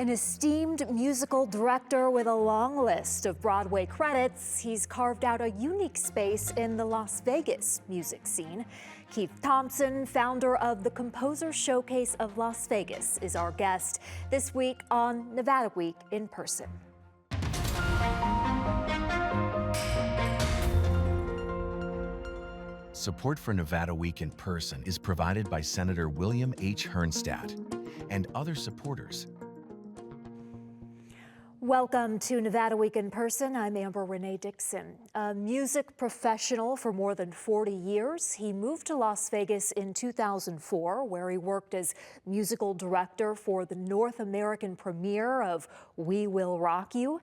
An esteemed musical director with a long list of Broadway credits, he's carved out a unique space in the Las Vegas music scene. Keith Thompson, founder of the Composer Showcase of Las Vegas, is our guest this week on Nevada Week in Person. Support for Nevada Week in Person is provided by Senator William H. Hernstat and other supporters. Welcome to Nevada Week in Person. I'm Amber Renee Dixon. A music professional for more than 40 years, he moved to Las Vegas in 2004, where he worked as musical director for the North American premiere of We Will Rock You.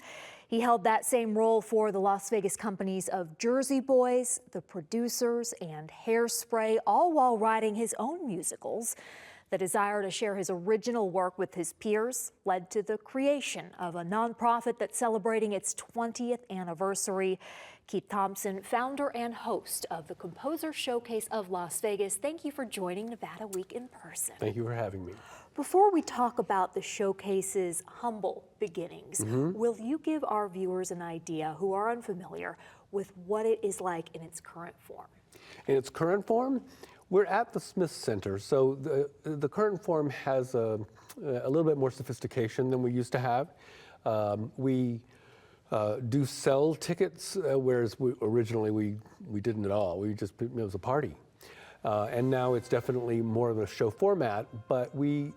He held that same role for the Las Vegas companies of Jersey Boys, The Producers, and Hairspray, all while writing his own musicals. The desire to share his original work with his peers led to the creation of a nonprofit that's celebrating its 20th anniversary. Keith Thompson, founder and host of the Composer Showcase of Las Vegas, thank you for joining Nevada Week in Person. Thank you for having me. Before we talk about the showcase's humble beginnings, will you give our viewers an idea who are unfamiliar with what it is like in its current form? In its current form, we're at the Smith Center, so the current form has a little bit more sophistication than we used to have. We do sell tickets, whereas originally we didn't at all. It was a party. And now it's definitely more of a show format, but we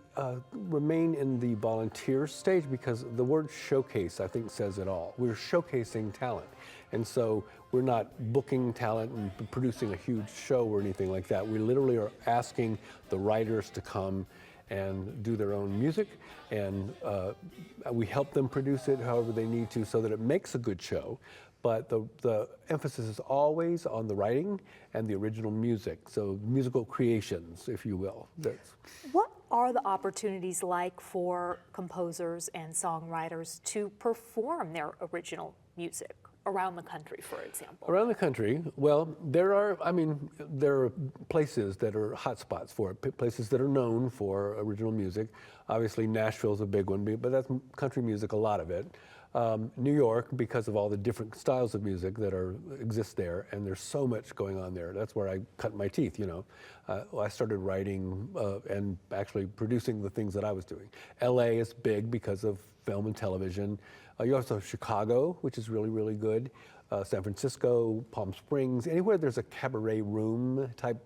remain in the volunteer stage because the word showcase, I think, says it all. We're showcasing talent. And so we're not booking talent and producing a huge show or anything like that. We literally are asking the writers to come and do their own music, and we help them produce it however they need to so that it makes a good show. But the emphasis is always on the writing and the original music, so musical creations, if you will. What are the opportunities like for composers and songwriters to perform their original music around the country, for example? Around the country, well, there are places that are hotspots for it, places that are known for original music. Obviously, Nashville's a big one, but that's country music, a lot of it. New York, because of all the different styles of music that exist there, and there's so much going on there. That's where I cut my teeth, you know. I started writing and actually producing the things that I was doing. LA is big because of film and television. You also have Chicago, which is really, really good. San Francisco, Palm Springs, anywhere there's a cabaret room type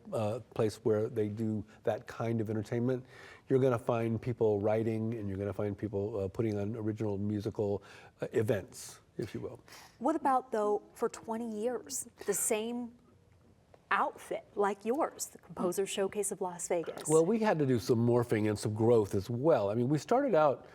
place where they do that kind of entertainment, you're going to find people writing and you're going to find people putting on original musical events, if you will. What about, though, for 20 years, the same outfit like yours, the Composer Showcase of Las Vegas? Well, we had to do some morphing and some growth as well. I mean, we started out,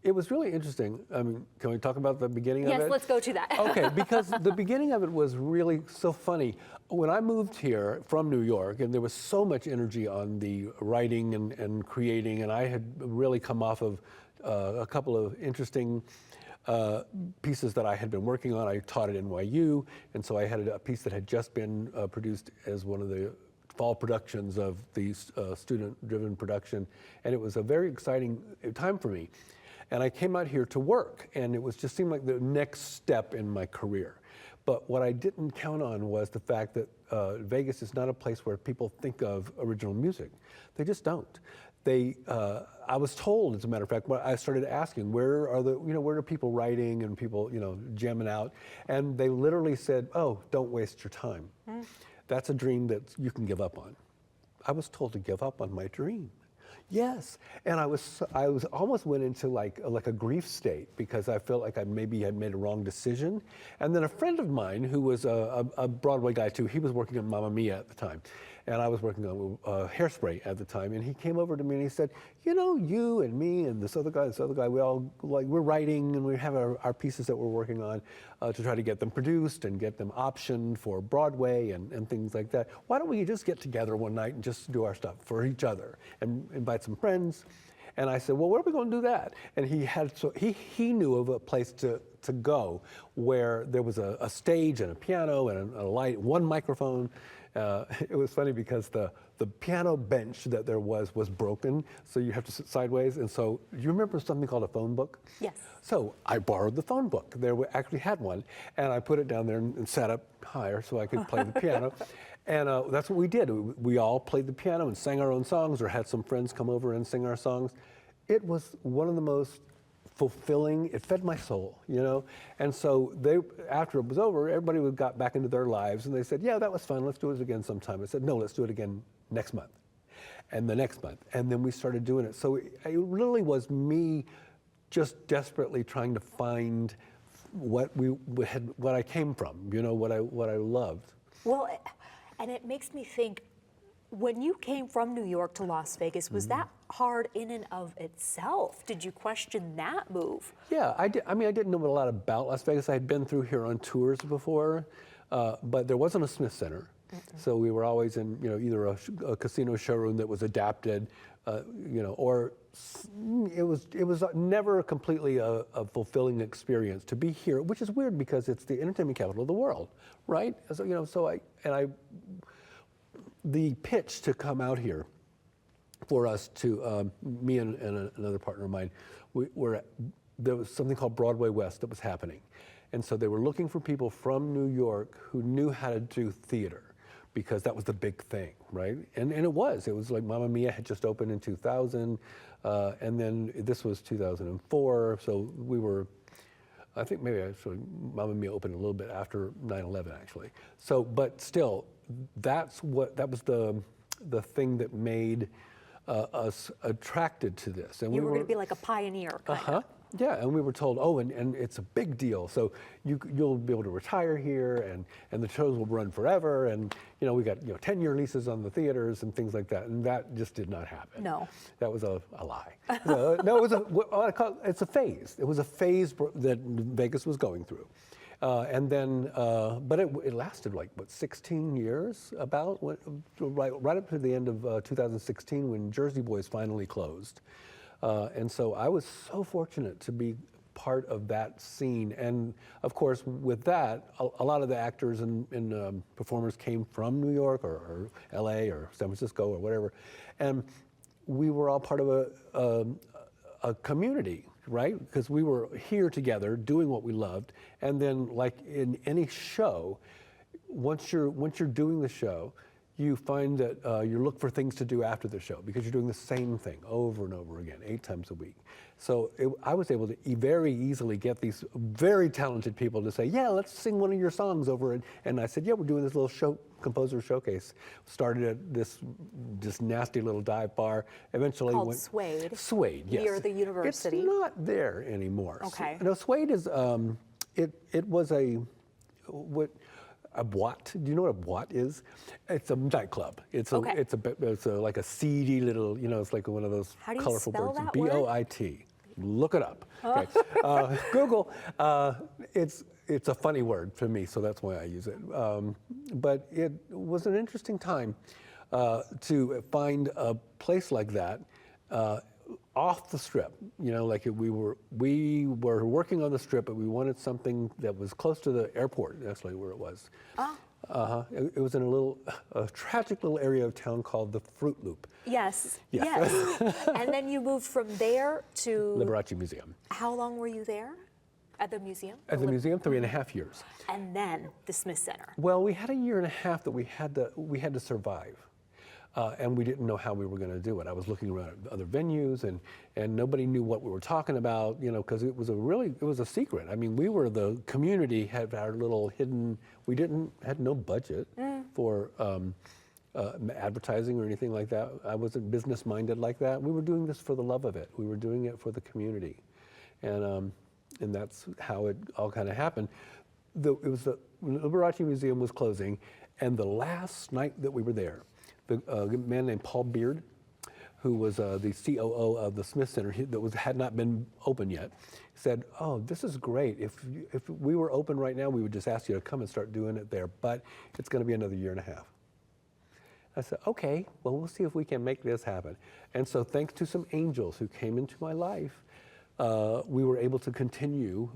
it was really interesting. I mean, can we talk about the beginning of it? Yes, let's go to that. Okay, because the beginning of it was really so funny. When I moved here from New York, and there was so much energy on the writing and creating, and I had really come off of a couple of interesting pieces that I had been working on. I taught at NYU, and so I had a piece that had just been produced as one of the fall productions of the student-driven production, and it was a very exciting time for me. And I came out here to work, and it just seemed like the next step in my career. But what I didn't count on was the fact that Vegas is not a place where people think of original music. They just don't. I was told, as a matter of fact, I started asking, where are people writing and people, jamming out? And they literally said, oh, don't waste your time. That's a dream that you can give up on. I was told to give up on my dream. Yes, and I was almost went into like a grief state because I felt like I maybe had made a wrong decision. And then a friend of mine who was a Broadway guy too, he was working on Mamma Mia at the time, and I was working on Hairspray at the time. And he came over to me and he said, you and me and this other guy, we're writing and we have our pieces that we're working on to try to get them produced and get them optioned for Broadway and things like that. Why don't we just get together one night and just do our stuff for each other and invite some friends? And I said, well, where are we going to do that? And he knew of a place to go where there was a stage and a piano and a light, one microphone. It was funny because the the piano bench that there was broken, so you have to sit sideways. And so, you remember something called a phone book? Yes. So I borrowed the phone book. Actually had one, and I put it down there and sat up higher so I could play the piano. And that's what we did. We all played the piano and sang our own songs, or had some friends come over and sing our songs. It was one of the most fulfilling. It fed my soul, you know. And so after it was over, everybody got back into their lives, and they said, "Yeah, that was fun. Let's do it again sometime." I said, "No, let's do it again next month, and the next month." And then we started doing it. So it really was me just desperately trying to find what I came from, you know, what I loved. Well, and it makes me think, when you came from New York to Las Vegas, was that hard in and of itself? Did you question that move? Yeah, I did. I mean, I didn't know a lot about Las Vegas. I had been through here on tours before, but there wasn't a Smith Center. So we were always in, you know, either a casino showroom that was adapted, you know, or it was never completely a fulfilling experience to be here, which is weird because it's the entertainment capital of the world, right? So, you know, the pitch to come out here for us to, me and another partner of mine, there was something called Broadway West that was happening. And so they were looking for people from New York who knew how to do theater, because that was the big thing, right? And it was like Mamma Mia had just opened in 2000, and then this was 2004, so we were, I think maybe actually Mamma Mia opened a little bit after 9/11 actually. So, but still, that was the thing that made us attracted to this. And You were going to be like a pioneer, kind of. Yeah, and we were told, oh, and it's a big deal. So you'll be able to retire here, and the shows will run forever. And you know, we got 10-year leases on the theaters and things like that. And that just did not happen. No, that was a lie. No, it was it's a phase. It was a phase that Vegas was going through. And then, but it lasted like, 16 years about, right up to the end of 2016 when Jersey Boys finally closed. And so I was so fortunate to be part of that scene. And of course, with that, a lot of the actors and performers came from New York or LA or San Francisco or whatever. And we were all part of a community, right? Because we were here together doing what we loved. And then, like in any show, once you're doing the show, you find that you look for things to do after the show because you're doing the same thing over and over again, 8 times a week. So I was able to very easily get these very talented people to say, yeah, let's sing one of your songs over it. And I said, yeah, we're doing this little composer showcase. Started at this nasty little dive bar. Eventually called Suede. Suede, yes. Near the university. It's not there anymore. Okay. No, Suede is, it was a boîte. Do you know what a boîte is? It's a nightclub. It's like a seedy little, it's like one of those colorful words. B-O-I-T. Look it up. Okay. Google. It's a funny word for me, so that's why I use it. But it was an interesting time to find a place like that off the strip. Like we were working on the strip, but we wanted something that was close to the airport. That's like where it was. It was in a tragic little area of town called the Fruit Loop. Yes. And then you moved from there to Liberace Museum. How long were you there? At the museum? At the museum, 3.5 years. And then the Smith Center. Well, we had a year and a half that we had to survive. And we didn't know how we were going to do it. I was looking around at other venues, and nobody knew what we were talking about, because it was a secret. I mean, we were the community, had our little hidden. We had no budget for advertising or anything like that. I wasn't business minded like that. We were doing this for the love of it. We were doing it for the community, and that's how it all kind of happened. The Liberace Museum was closing, and the last night that we were there, a man named Paul Beard, who was the COO of the Smith Center, that had not been open yet, said, "Oh, this is great. If we were open right now, we would just ask you to come and start doing it there, but it's going to be another year and a half." I said, "Okay, well, we'll see if we can make this happen." And so, thanks to some angels who came into my life, we were able to continue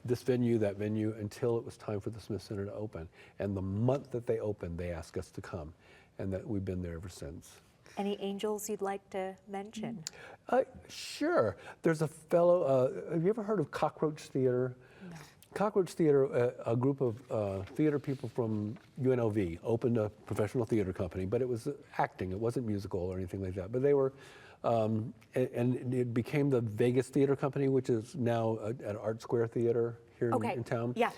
this venue, that venue, until it was time for the Smith Center to open. And the month that they opened, they asked us to come. and that we've been there ever since. Any angels you'd like to mention? Sure. There's a fellow, have you ever heard of Cockroach Theater? No. Cockroach Theater, a group of theater people from UNLV opened a professional theater company, but it was acting. It wasn't musical or anything like that. But they were, and it became the Vegas Theater Company, which is now at Art Square Theater here in town. Yeah.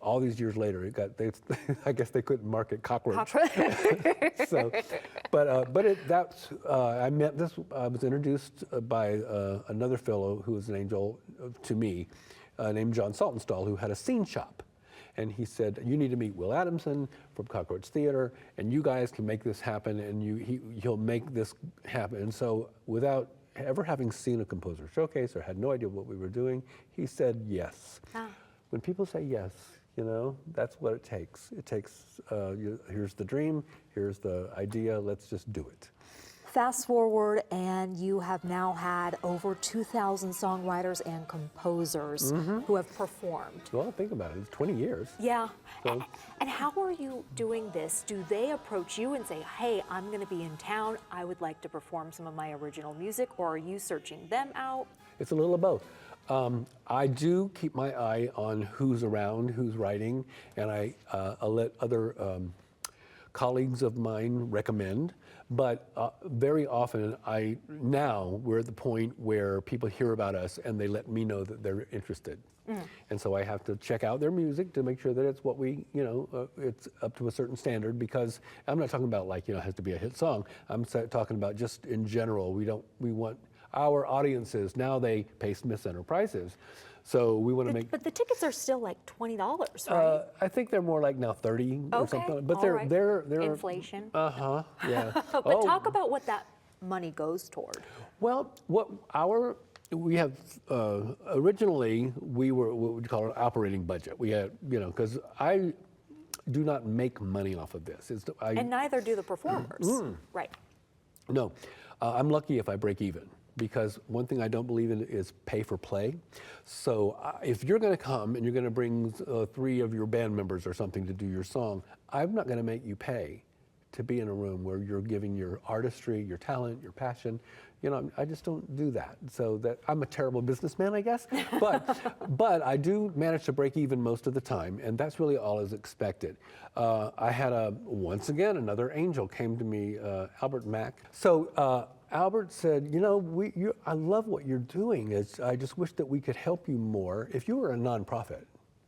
All these years later, it got. I guess they couldn't market Cockroach. So, that's. I met this. I was introduced by another fellow who was an angel to me, named John Saltonstall, who had a scene shop. And he said, you need to meet Will Adamson from Cockroach Theater, and you guys can make this happen, and he'll make this happen. And so without ever having seen a composer showcase or had no idea what we were doing, he said yes. When people say yes, that's what it takes. It takes, here's the dream, here's the idea, let's just do it. Fast forward, and you have now had over 2,000 songwriters and composers who have performed. Well, think about it. It's 20 years. Yeah. So. And how are you doing this? Do they approach you and say, hey, I'm going to be in town, I would like to perform some of my original music, or are you searching them out? It's a little of both. I do keep my eye on who's around, who's writing, and I'll let other colleagues of mine recommend. But very often, now we're at the point where people hear about us and they let me know that they're interested. And so I have to check out their music to make sure that it's what we, it's up to a certain standard, because I'm not talking about it has to be a hit song. I'm talking about just in general, we want our audiences, now they pay Smith Enterprises. So we want to make. But the tickets are still like $20, right? I think they're more like now 30 or something. But they're inflation. Yeah. But talk about what that money goes toward. Well, we have originally we were what we call an operating budget. We had because I do not make money off of this. And neither do the performers. Right. No, I'm lucky if I break even. Because one thing I don't believe in is pay for play. So if you're going to come and you're going to bring 3 of your band members or something to do your song, I'm not going to make you pay to be in a room where you're giving your artistry, your talent, your passion. I just don't do that. So that I'm a terrible businessman, I guess. But I do manage to break even most of the time, and that's really all is expected. I had once again another angel came to me, Albert Mack. So. Albert said, I love what you're doing. I just wish that we could help you more. If you were a nonprofit,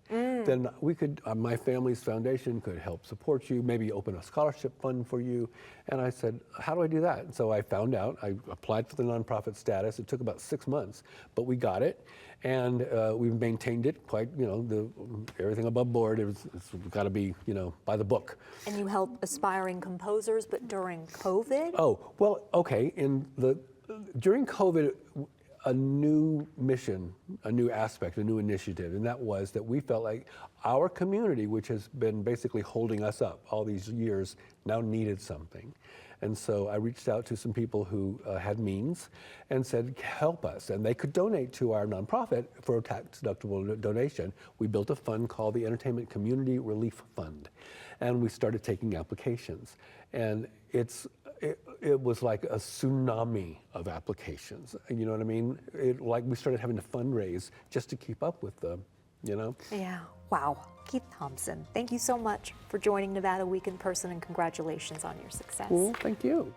then we could, my family's foundation could help support you, maybe open a scholarship fund for you. And I said, how do I do that? And so I found out, I applied for the nonprofit status. It took about 6 months, but we got it. And we've maintained it quite, everything above board. It's got to be, by the book. And you help aspiring composers, but during COVID? Oh, well, okay. During COVID, a new mission, a new aspect, a new initiative, and that was that we felt like our community, which has been basically holding us up all these years, now needed something. And so I reached out to some people who had means and said, help us. And they could donate to our nonprofit for a tax-deductible donation. We built a fund called the Entertainment Community Relief Fund. And we started taking applications. And it was like a tsunami of applications. You know what I mean? Like we started having to fundraise just to keep up with them, Yeah, wow. Keith Thompson, thank you so much for joining Nevada Week in Person, and congratulations on your success. Well, thank you.